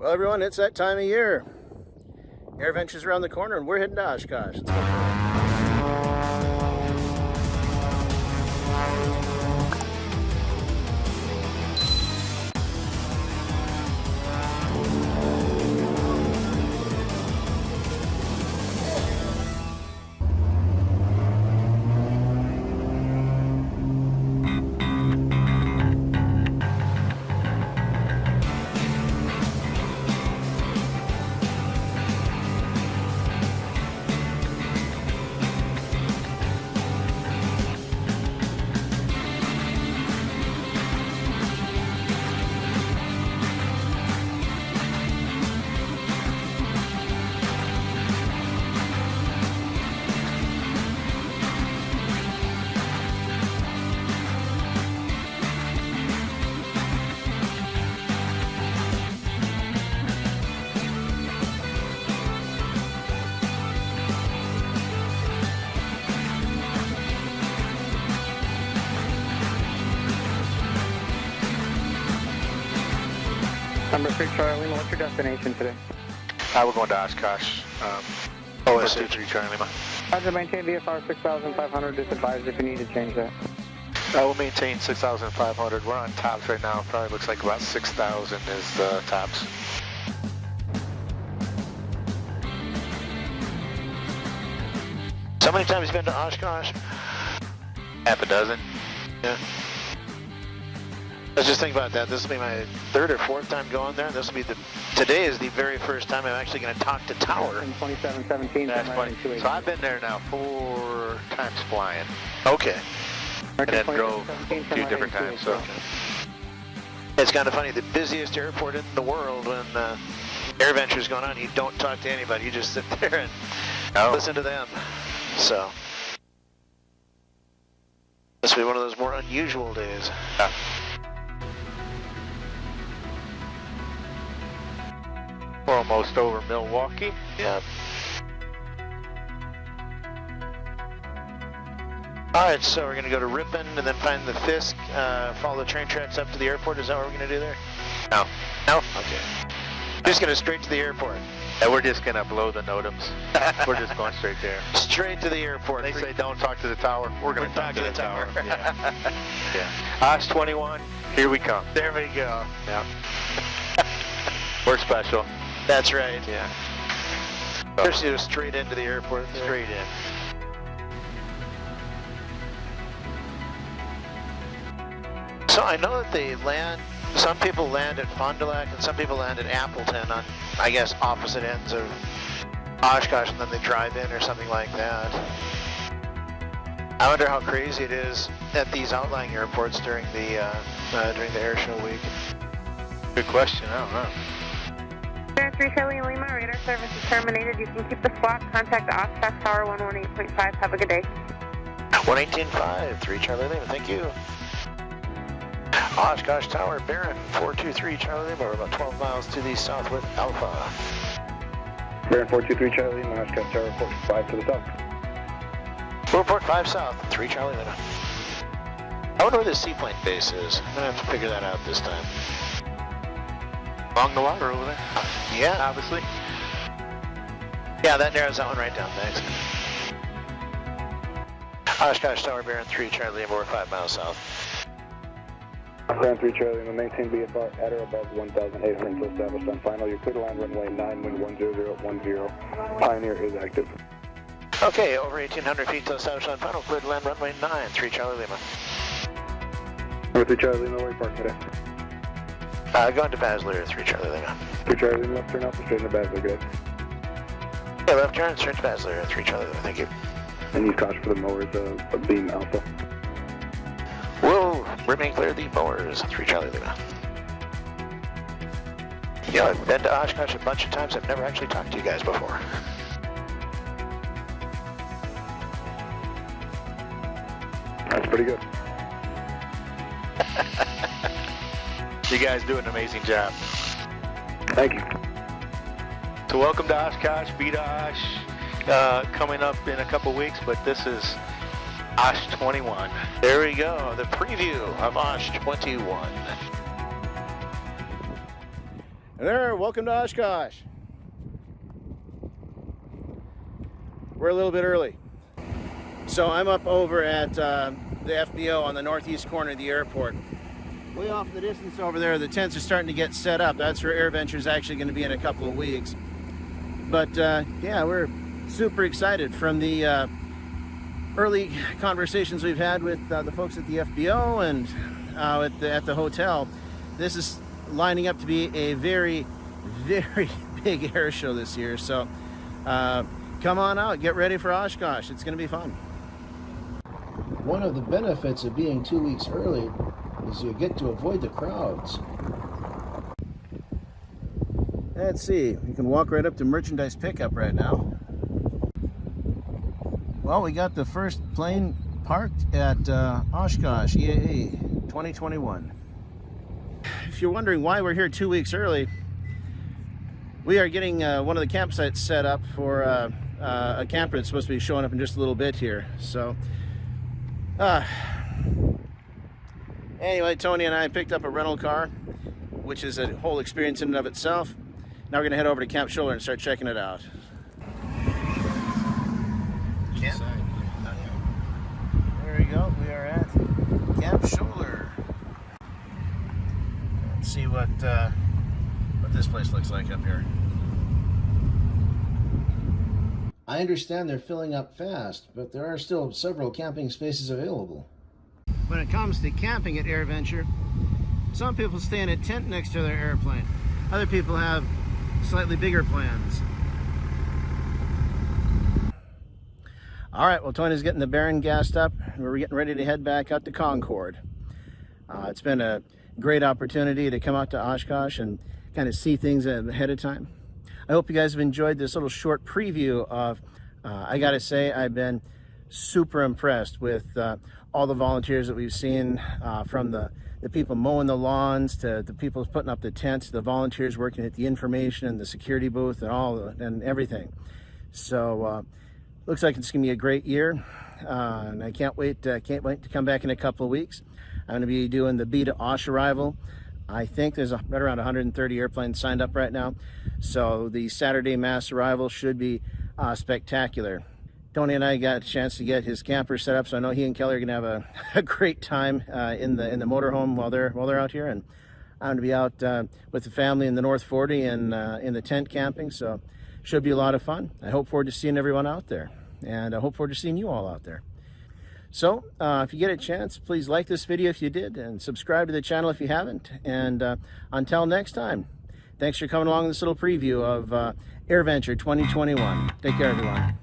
Well, everyone, it's that time of year. Airventure's around the corner, and we're heading to OshKosh. Let's go. Number 6 Charlie Lima, what's your destination today? We're going to OshKosh. OS23 Charlie Lima. Roger, maintain VFR 6,500, just advised if you need to change that. I will maintain 6,500. We're on tops right now. Probably looks like about 6,000 is the tops. So many times you've been to OshKosh? Half a dozen. Yeah. Let's just think about that. This will be my third or fourth time going there. This will be today is the very first time I'm actually going to talk to Tower. In 2717. That's funny. So I've been there now 4 times flying. Okay. And then drove 2 different times. So it's kind of funny. The busiest airport in the world when Airventure's going on, you don't talk to anybody. You just sit there and listen to them. So this will be one of those more unusual days. Yeah. We're almost over Milwaukee. Yeah. Alright, so we're going to go to Ripon and then find the Fisk, follow the train tracks up to the airport. Is that what we're going to do there? No. No? Okay. Just going to straight to the airport. Yeah, we're just going to blow the NOTAMs. We're just going straight there. Straight to the airport. They say don't talk to the tower. We're going to talk to the tower. Yeah. Yeah. OS21, here we come. There we go. Yeah. We're special. That's right. Yeah. Just go straight into the airport. Straight in. So I know that they land, some people land at Fond du Lac and some people land at Appleton on, I guess, opposite ends of OshKosh, and then they drive in or something like that. I wonder how crazy it is at these outlying airports during the air show week. Good question. I don't know. 3 Charlie Lima, radar service is terminated. You can keep the squawk. Contact the OshKosh Tower 118.5. Have a good day. 118.5, 3 Charlie Lima, thank you. OshKosh Tower, Baron, 423 Charlie Lima. We're about 12 miles to the south with Alpha. Baron 423 Charlie Lima, OshKosh Tower 45 to the south. Report 5 south, 3 Charlie Lima. I wonder where the seaplane base is. I'm going to have to figure that out this time. Along the water over there. Yeah. Obviously. Yeah, that narrows that one right down. Thanks. OshKosh Tower, Baron 3 Charlie Lima. We're 5 miles south. Baron 3 Charlie Lima, maintain VFR at or above 1,800 until established on final. You're clear to land runway 9, wind 10010. Pioneer is active. Okay, over 1,800 feet till established on final. Clear to land runway 9, 3 Charlie Lima. Number 3 Charlie Lima, where are you parking today? Going to Basler, 3 Charlie Lima. 3 Charlie Lima, left turn off, straight into Basler, good. Okay, left turn, straight to Basler, 3 Charlie Lima, thank you. And use caution for the mowers of beam alpha. We'll remain clear of the mowers, 3 Charlie Lima. You know, I've been to OshKosh a bunch of times. I've never actually talked to you guys before. That's pretty good. You guys do an amazing job. Thank you. So welcome to OshKosh, Beech coming up in a couple weeks, but this is OSH21. There we go, the preview of OSH21. There, welcome to OshKosh. We're a little bit early. So I'm up over at the FBO on the northeast corner of the airport. Way off in the distance over there, the tents are starting to get set up. That's where Airventure is actually going to be in a couple of weeks. But yeah, we're super excited from the early conversations we've had with the folks at the FBO and at the hotel. This is lining up to be a very, very big air show this year. So come on out, get ready for OshKosh. It's going to be fun. One of the benefits of being 2 weeks early is you get to avoid the crowds. Let's see, you can walk right up to merchandise pickup right now. Well, we got the first plane parked at OshKosh EAA 2021. If you're wondering why we're here 2 weeks early, we are getting one of the campsites set up for a camper that's supposed to be showing up in just a little bit here. So, anyway, Tony and I picked up a rental car, which is a whole experience in and of itself. Now we're going to head over to Camp Shoulder and start checking it out. There we go. We are at Camp Shoulder. Let's see what this place looks like up here. I understand they're filling up fast, but there are still several camping spaces available. When it comes to camping at Airventure, some people stay in a tent next to their airplane. Other people have slightly bigger plans. All right, well, Tony's getting the Baron gassed up, and we're getting ready to head back out to Concord. It's been a great opportunity to come out to OshKosh and kind of see things ahead of time. I hope you guys have enjoyed this little short preview of, I gotta say, I've been super impressed with all the volunteers that we've seen, from the people mowing the lawns to the people putting up the tents, the volunteers working at the information and the security booth and everything. So looks like it's gonna be a great year, and I can't wait to come back in a couple of weeks. I'm gonna be doing the B to Osh arrival. I think there's right around 130 airplanes signed up right now. So the Saturday mass arrival should be spectacular. Tony and I got a chance to get his camper set up, so I know he and Kelly are gonna have a great time in the motorhome while they're out here. And I'm gonna be out with the family in the North 40 and in the tent camping, so should be a lot of fun. I hope forward to seeing everyone out there, and I hope forward to seeing you all out there. So if you get a chance, please like this video if you did, and subscribe to the channel if you haven't. And until next time, thanks for coming along this little preview of Airventure 2021. Take care, everyone.